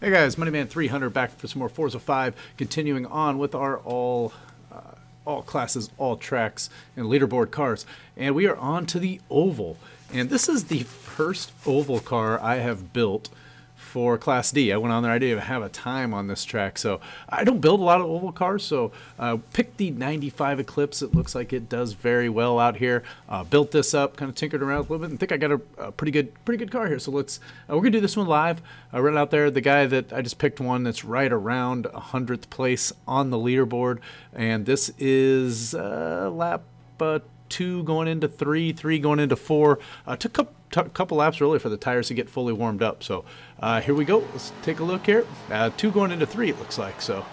Hey guys, Moneyman300 back for some more Forza 5, continuing on with our all classes, all tracks, and leaderboard cars. And we are on to the Oval. And this is the first Oval car I have built for Class D. I went on there, I didn't even have a time on this track, so I don't build a lot of Oval cars, so picked the 95 Eclipse. It looks like it does very well out here. Built this up, kind of tinkered around a little bit, and think I got a pretty good car here. So let's we're gonna do this one live. Right out there, the guy that I just picked one that's right around 100th place on the leaderboard, and this is lap 2 going into 3, 3 going into 4. Took a couple laps early for the tires to get fully warmed up. So here we go. Let's take a look here. 2 going into 3, it looks like. So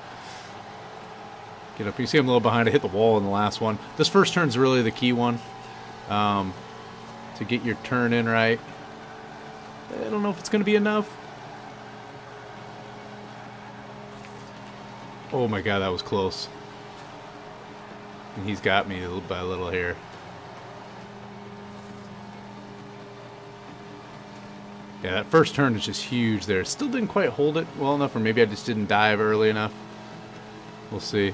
get up. You see I'm a little behind. I hit the wall in the last one. This first turn is really the key one to get your turn in right. I don't know if it's going to be enough. Oh my God, that was close. And he's got me little by little here. Yeah, that first turn is just huge there. Still didn't quite hold it well enough, or maybe I just didn't dive early enough. We'll see.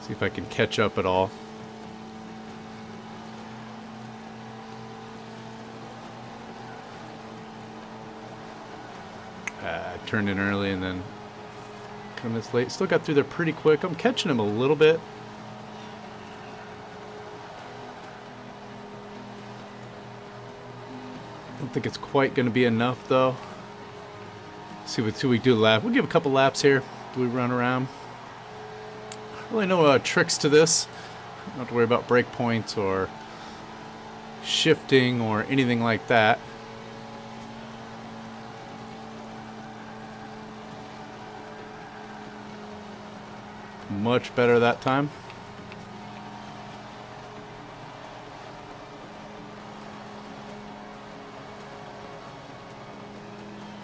See if I can catch up at all. I turned in early and then minutes late. Still got through there pretty quick. I'm catching him a little bit. Don't think it's quite going to be enough though. See what we do the lap. We'll give a couple laps here. Do we run around? Really no tricks to this. Don't have to worry about brake points or shifting or anything like that. Much better that time.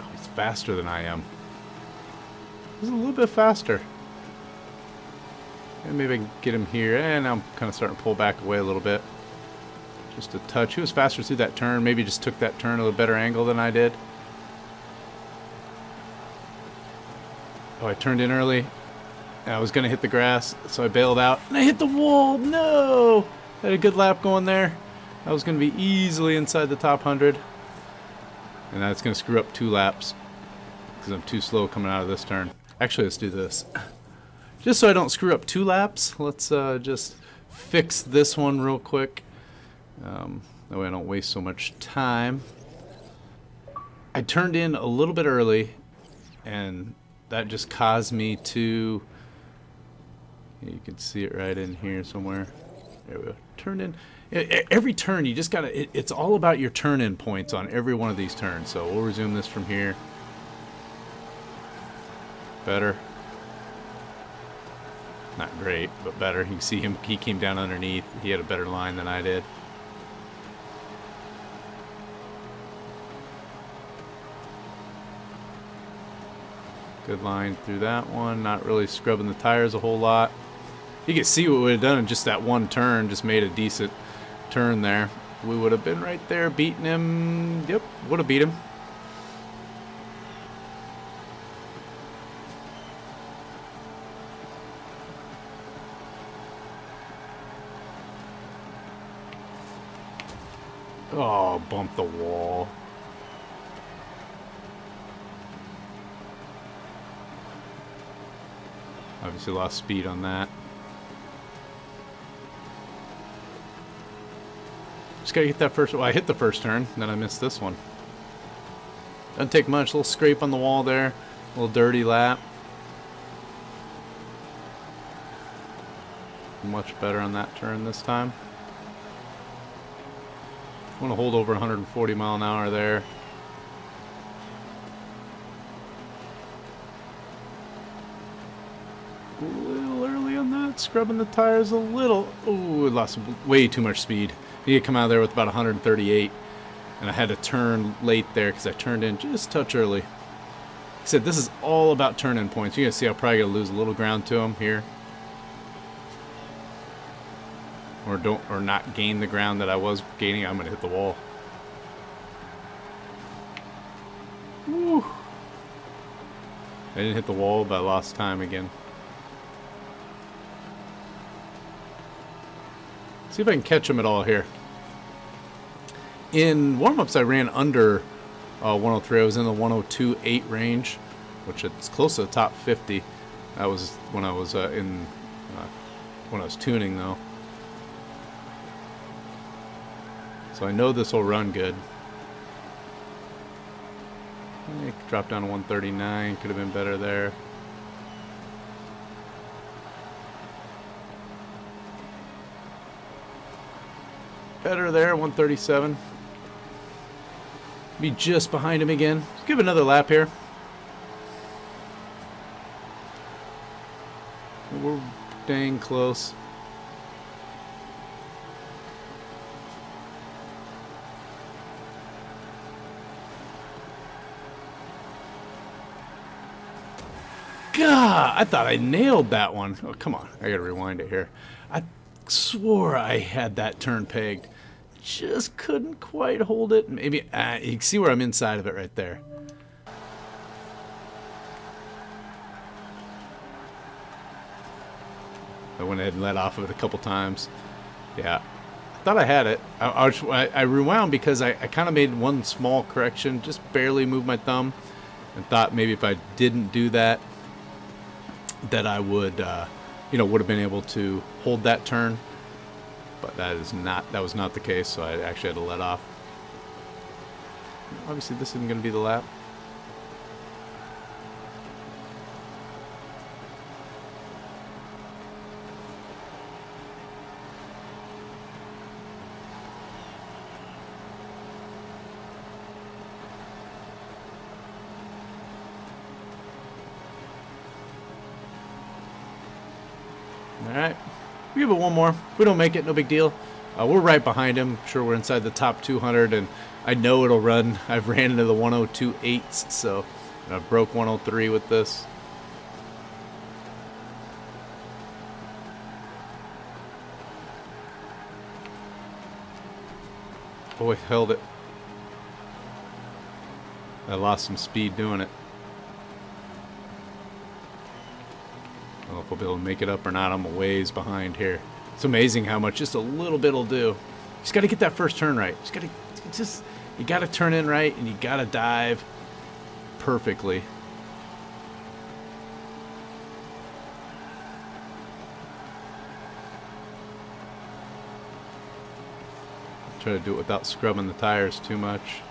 Oh, he's faster than I am. He's a little bit faster. And maybe I can get him here. And I'm kind of starting to pull back away a little bit. Just a touch. He was faster through that turn. Maybe just took that turn at a better angle than I did. Oh, I turned in early. I was going to hit the grass, so I bailed out, and I hit the wall. No! Had a good lap going there. I was going to be easily inside the top 100. And that's going to screw up 2 laps because I'm too slow coming out of this turn. Actually, let's do this. Just so I don't screw up 2 laps, let's just fix this one real quick. That way I don't waste so much time. I turned in a little bit early, and that just caused me to... You can see it right in here somewhere. There we go. Turn in. Every turn, you just gotta. It's all about your turn-in points on every one of these turns. So we'll resume this from here. Better. Not great, but better. You can see him. He came down underneath. He had a better line than I did. Good line through that one. Not really scrubbing the tires a whole lot. You can see what we would have done in just that one turn. Just made a decent turn there. We would have been right there beating him. Yep, would have beat him. Oh, bumped the wall. Obviously lost speed on that. Just gotta get that first. Well, I hit the first turn, then I missed this one. Doesn't take much. A little scrape on the wall there. A little dirty lap. Much better on that turn this time. I want to hold over 140 mile an hour there. A little early on that. Scrubbing the tires a little. Oh, lost way too much speed. He had come out of there with about 138, and I had to turn late there because I turned in just a touch early. Like I said, this is all about turn-in points. You're going to see I'm probably going to lose a little ground to him here. Or not gain the ground that I was gaining. I'm going to hit the wall. Woo. I didn't hit the wall, but I lost time again. See if I can catch him at all here. In warm-ups, I ran under 103. I was in the 102.8 range, which is close to the top 50. That was when I was when I was tuning, though. So I know this will run good. Drop down to 139. Could have been better there. Better there, 137. Be just behind him again. Let's give another lap here. We're dang close. God, I thought I nailed that one. Oh, come on. I gotta rewind it here. I swore I had that turn pegged. Just couldn't quite hold it. Maybe, you can see where I'm inside of it right there. I went ahead and let off of it a couple times. Yeah, I thought I had it. I rewound because I kind of made one small correction, just barely moved my thumb, and thought maybe if I didn't do that, that I would, you know, would have been able to hold that turn. But that was not the case, so I actually had to let off. Obviously, this isn't going to be the lap. All right. We give it one more. If we don't make it, no big deal. We're right behind him. I'm sure we're inside the top 200, and I know it'll run. I've ran into the 102.8s, so I've broke 103 with this. Boy, held it. I lost some speed doing it. I don't know if we'll be able to make it up or not. I'm a ways behind here. It's amazing how much just a little bit will do. You just got to get that first turn right. You got to turn in right, and you got to dive perfectly. Try to do it without scrubbing the tires too much.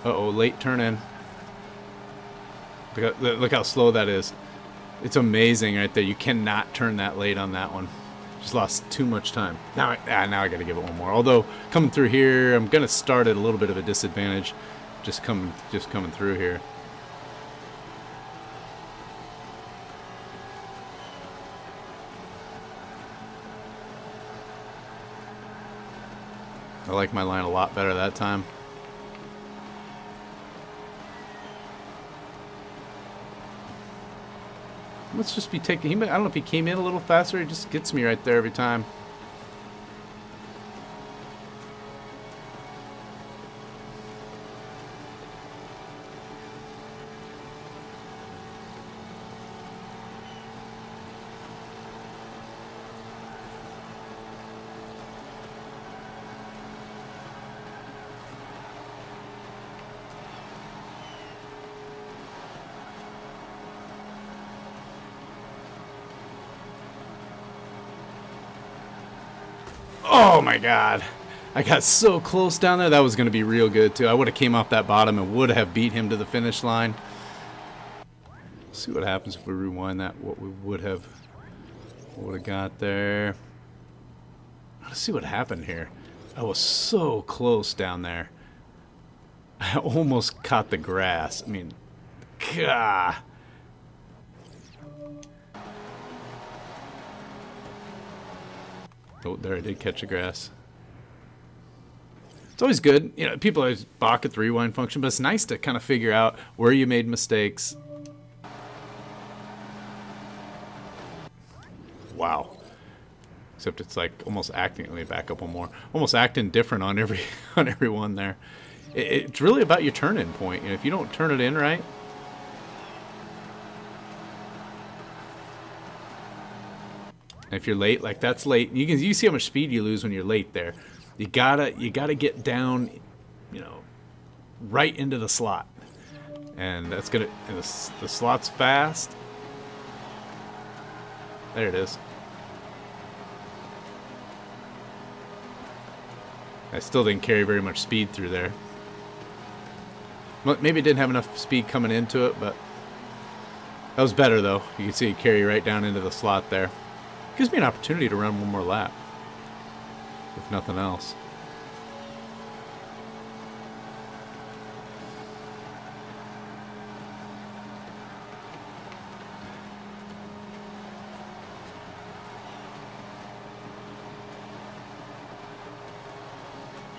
Uh-oh, late turn in. Look how slow that is. It's amazing right there. You cannot turn that late on that one. Just lost too much time. Now I got to give it one more. Although coming through here, I'm gonna start at a little bit of a disadvantage. Just coming through here. I like my line a lot better that time. Let's just be taking him. I don't know if he came in a little faster. He just gets me right there every time. Oh my God. I got so close down there. That was going to be real good too. I would have came off that bottom and would have beat him to the finish line. Let's see what happens if we rewind that, what we would have got there. Let's see what happened here. I was so close down there. I almost caught the grass. I mean, God. Oh, there I did catch the grass. It's always good. You know, people always balk at the rewind function, but it's nice to kind of figure out where you made mistakes. Wow. Except it's like almost acting. Let me back up one more. Almost acting different on every one there. It's really about your turn-in point. You know, if you don't turn it in right, If you're late, like that's late, you see how much speed you lose when you're late there. You gotta get down, you know, right into the slot, and that's gonna. And the slot's fast. There it is. I still didn't carry very much speed through there. Maybe it didn't have enough speed coming into it, but that was better though. You can see it carry right down into the slot there. Gives me an opportunity to run one more lap, if nothing else.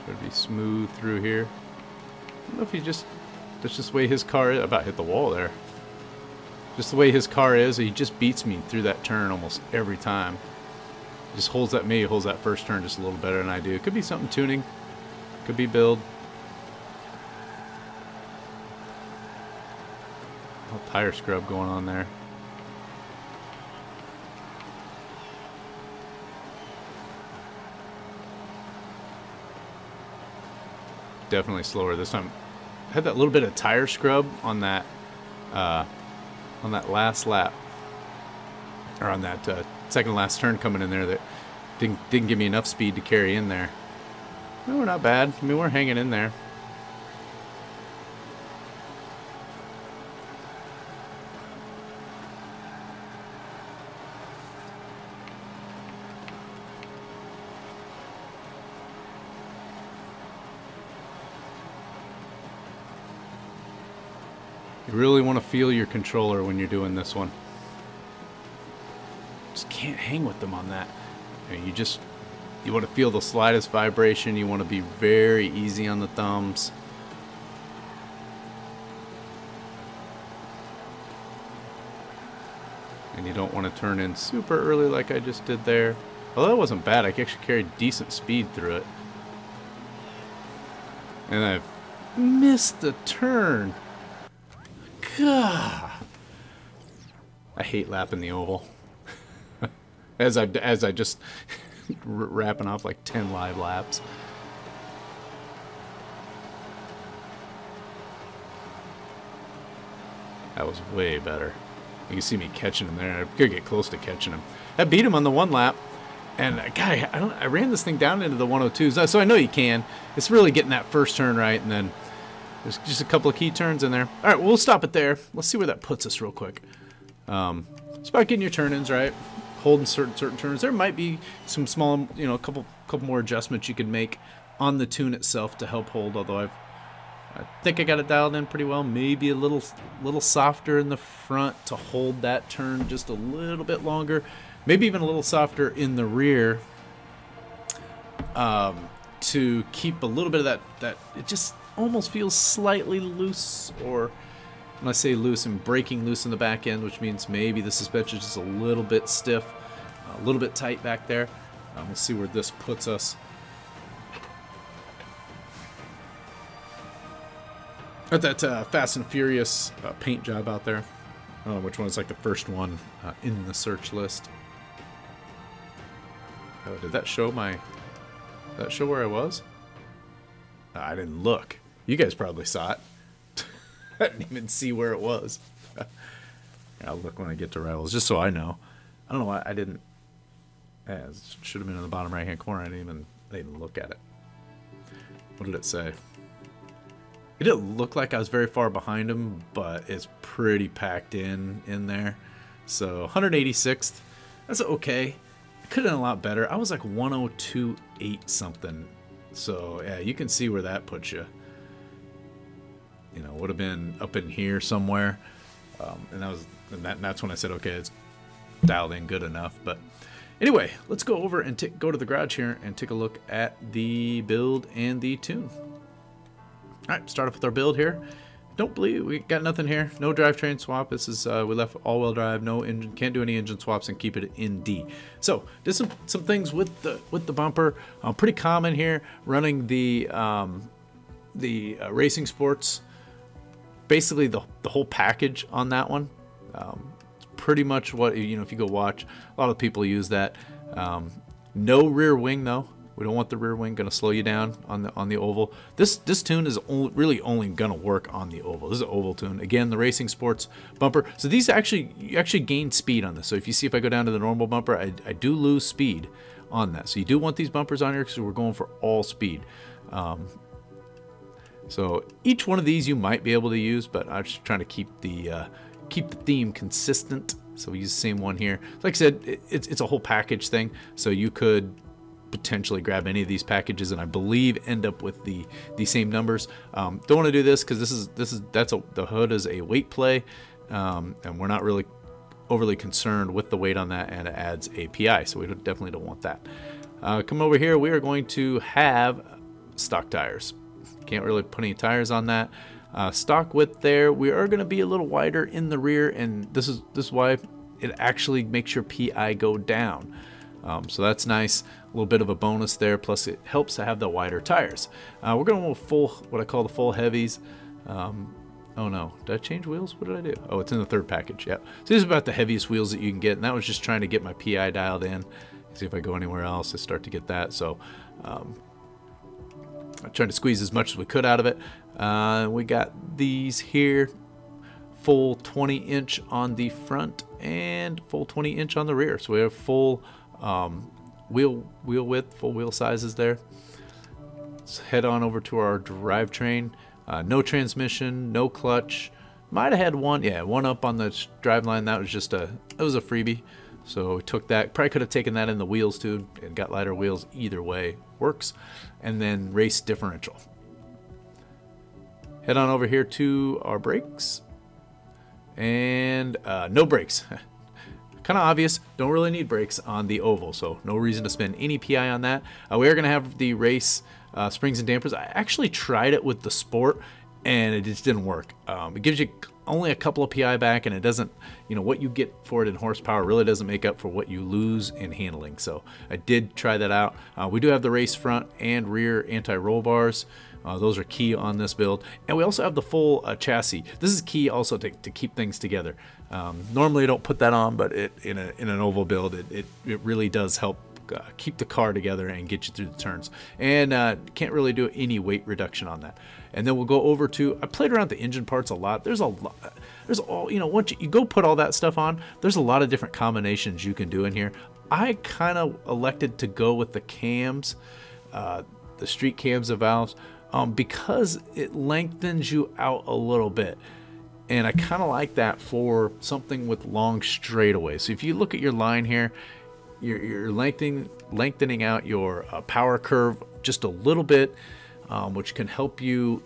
Should be smooth through here. I don't know if he just, that's just the way his car is. I about hit the wall there. Just the way his car is, he just beats me through that turn almost every time. He just holds that first turn just a little better than I do. Could be something tuning. Could be build. A little tire scrub going on there. Definitely slower this time. I had that little bit of tire scrub on that last lap, or on that second last turn coming in there that didn't give me enough speed to carry in there. No, we're not bad. I mean, we're hanging in there. You really want to feel your controller when you're doing this one. Just can't hang with them on that. I mean, you want to feel the slightest vibration. You want to be very easy on the thumbs. And you don't want to turn in super early like I just did there. Although it wasn't bad. I actually carried decent speed through it. And I've missed the turn. God. I hate lapping the oval. as I just wrapping off like 10 live laps. That was way better. You can see me catching him there. I could get close to catching him. I beat him on the one lap, and guy, I ran this thing down into the 102s. So I know you can. It's really getting that first turn right, and then there's just a couple of key turns in there. All right, we'll stop it there. Let's see where that puts us real quick. It's about getting your turn-ins right, holding certain turns. There might be some small, you know, a couple more adjustments you could make on the tune itself to help hold. Although I think I got it dialed in pretty well. Maybe a little softer in the front to hold that turn just a little bit longer. Maybe even a little softer in the rear to keep a little bit of that. It just almost feels slightly loose, or when I say loose, I'm breaking loose in the back end, which means maybe the suspension is just a little bit stiff, a little bit tight back there. We'll see where this puts us. At that Fast and Furious paint job out there. I don't know which one is like the first one in the search list. Oh, did that show where I was? I didn't look. You guys probably saw it. I didn't even see where it was. I'll look when I get to Rivals, just so I know. I don't know why I didn't. Yeah, it should have been in the bottom right-hand corner. I didn't even look at it. What did it say? It didn't look like I was very far behind him, but it's pretty packed in there. So 186th. That's okay. I could have done a lot better. I was like 102.8 something. So yeah, you can see where that puts you. You know, would have been up in here somewhere, and that's when I said, okay, it's dialed in good enough. But anyway, let's go over and go to the garage here and take a look at the build and the tune. All right, start off with our build here. Don't believe we got nothing here. No drivetrain swap. This is we left all-wheel drive. No engine. Can't do any engine swaps and keep it in D. So did some things with the bumper. Pretty common here. Running the Racing Sports. Basically the whole package on that one. It's pretty much what, you know, if you go watch, a lot of people use that. No rear wing though. We don't want the rear wing, going to slow you down on the oval. This tune is really only going to work on the oval. This is an oval tune. Again, the Racing Sports bumper. So these you actually gain speed on this. So if you see, if I go down to the normal bumper, I do lose speed on that. So you do want these bumpers on here because we're going for all speed. So each one of these you might be able to use, but I'm just trying to keep the theme consistent. So we use the same one here. Like I said, it's a whole package thing. So you could potentially grab any of these packages and I believe end up with the same numbers. Don't want to do this because the hood is a weight play, and we're not really overly concerned with the weight on that, and it adds API, so we definitely don't want that. Come over here, we are going to have stock tires. Can't really put any tires on that. Stock width there, we are going to be a little wider in the rear, and this is why it actually makes your PI go down. So that's nice, a little bit of a bonus there, plus it helps to have the wider tires. We're going to go what I call the full heavies. Oh no, did I change wheels? What did I do? Oh, it's in the third package, yeah. So these are about the heaviest wheels that you can get, and that was just trying to get my PI dialed in. See if I go anywhere else, I start to get that. So I'm trying to squeeze as much as we could out of it. We got these here, full 20-inch on the front and full 20-inch on the rear. So we have full wheel width, full wheel sizes there. Let's head on over to our drivetrain. No transmission, no clutch. Might have had one up on the driveline. That was just that was a freebie. So we took that. Probably could have taken that in the wheels too and got lighter wheels. Either way works. And then race differential. Head on over here to our brakes. And no brakes. Kind of obvious, don't really need brakes on the oval, so no reason to spend any PI on that. We are going to have the race springs and dampers. I actually tried it with the Sport, and it just didn't work. It gives you only a couple of PI back, and it doesn't, you know, what you get for it in horsepower really doesn't make up for what you lose in handling. So I did try that out. We do have the race front and rear anti-roll bars. Those are key on this build, and we also have the full chassis. This is key also to keep things together. Normally I don't put that on, but in an oval build it really does help keep the car together and get you through the turns. And can't really do any weight reduction on that. And then we'll go over to, I played around with the engine parts a lot. There's all, you know, once you go put all that stuff on, there's a lot of different combinations you can do in here. I kind of elected to go with the cams, the street cams of valves, because it lengthens you out a little bit. And I kind of like that for something with long straightaways. So if you look at your line here, you're lengthening out your power curve just a little bit, which can help you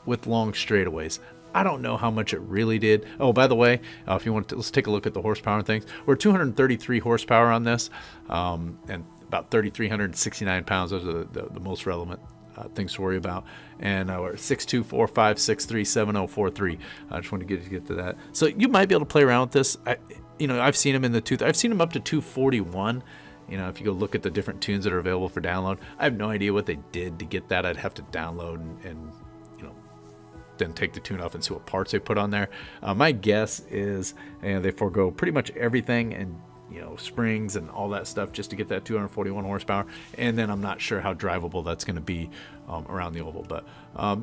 with long straightaways. I don't know how much it really did. Oh, by the way, if you want to, let's take a look at the horsepower and things. We're 233 horsepower on this, and about 3,369 pounds. Those are the most relevant things to worry about. And we're 62456374043. I just want to get to that. So you might be able to play around with this. You know, I've seen them in I've seen them up to 241. You know, if you go look at the different tunes that are available for download, I have no idea what they did to get that. I'd have to download and you know, then take the tune off and see what parts they put on there. My guess is they forego pretty much everything and, you know, springs and all that stuff just to get that 241 horsepower. And then I'm not sure how drivable that's going to be around the oval. But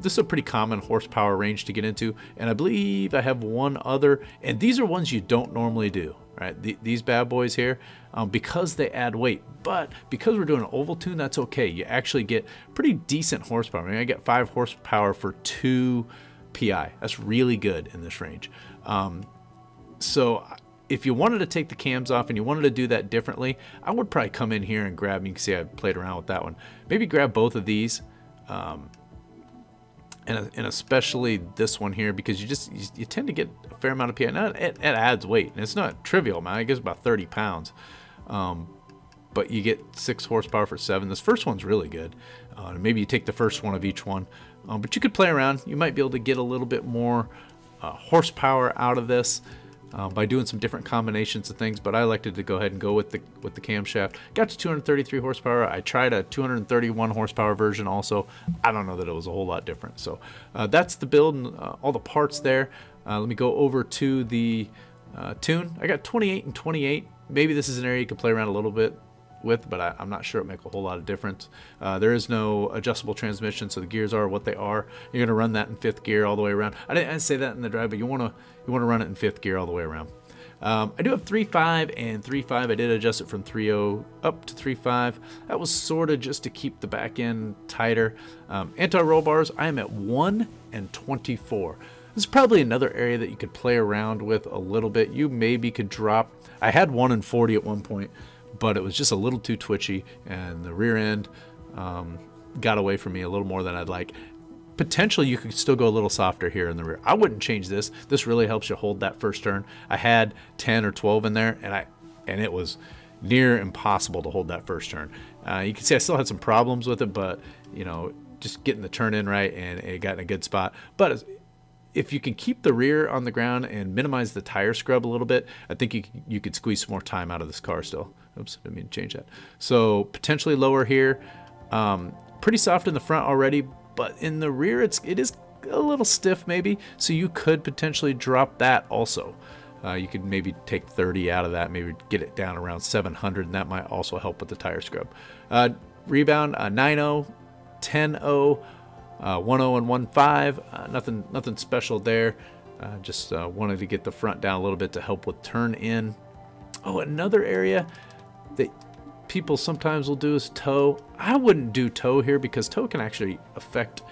this is a pretty common horsepower range to get into. And I believe I have one other, and these are ones you don't normally do, right? These bad boys here, because they add weight. But because we're doing an oval tune, that's okay. You actually get pretty decent horsepower. I mean, I get 5 horsepower for 2 PI. That's really good in this range. So if you wanted to take the cams off and you wanted to do that differently, I would probably come in here and grab, you can see I played around with that one. Maybe grab both of these, and especially this one here, because you tend to get a fair amount of PI. Now it adds weight, and it's not trivial, man. It gives about 30 pounds. But you get 6 horsepower for 7. This first one's really good. Maybe you take the first one of each one. But you could play around. You might be able to get a little bit more horsepower out of this by doing some different combinations of things. But I elected to go ahead and go with the camshaft. Got to 233 horsepower. I tried a 231 horsepower version also. I don't know that it was a whole lot different. So that's the build and all the parts there. Let me go over to the tune. I got 28 and 28. Maybe this is an area you can play around a little bit with, but I'm not sure it make a whole lot of difference. There is no adjustable transmission, so the gears are what they are. You're going to run that in 5th gear all the way around. I didn't say that in the drive, but you want to run it in 5th gear all the way around. I do have 3.5 and 3.5. I did adjust it from 3.0 up to 3.5. That was sort of just to keep the back end tighter. Anti-roll bars, I am at 1 and 24. This is probably another area that you could play around with a little bit. You maybe could drop. I had 1 and 40 at one point, but it was just a little too twitchy, and the rear end got away from me a little more than I'd like. Potentially, you could still go a little softer here in the rear. I wouldn't change this. This really helps you hold that first turn. I had 10 or 12 in there, and it was near impossible to hold that first turn. You can see I still had some problems with it, but you know, just getting the turn in right, and it got in a good spot. But if you can keep the rear on the ground and minimize the tire scrub a little bit, I think you could squeeze some more time out of this car still. Oops, didn't mean to change that. So potentially lower here. Pretty soft in the front already, but in the rear it is a little stiff maybe, so you could potentially drop that also. You could maybe take 30 out of that, maybe get it down around 700, and that might also help with the tire scrub. Rebound 9.0, 10.0, 1.0 and 1.5. Nothing special there. Just wanted to get the front down a little bit to help with turn in. Oh, another area that people sometimes will do is toe. I wouldn't do toe here because toe can actually affect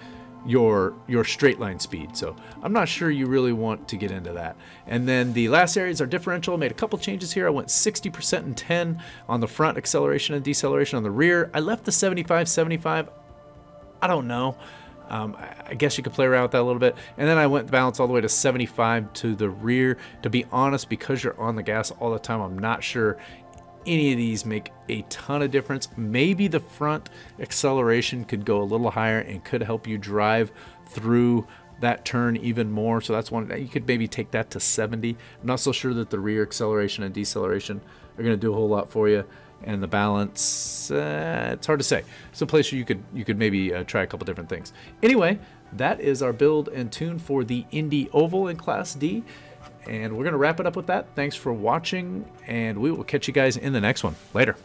your straight line speed, so I'm not sure you really want to get into that. And then the last areas are differential. I made a couple changes here. I went 60% and 10 on the front, acceleration and deceleration on the rear. I left the 75. I don't know. I guess you could play around with that a little bit. And then I went balance all the way to 75 to the rear. To be honest, because you're on the gas all the time, I'm not sure any of these make a ton of difference. Maybe the front acceleration could go a little higher and could help you drive through that turn even more. So that's one, you could maybe take that to 70. I'm not so sure that the rear acceleration and deceleration are going to do a whole lot for you. And the balance, it's hard to say. It's a place where you could maybe try a couple different things. Anyway, that is our build and tune for the Indy Oval in Class D. And we're going to wrap it up with that. Thanks for watching, and we will catch you guys in the next one. Later.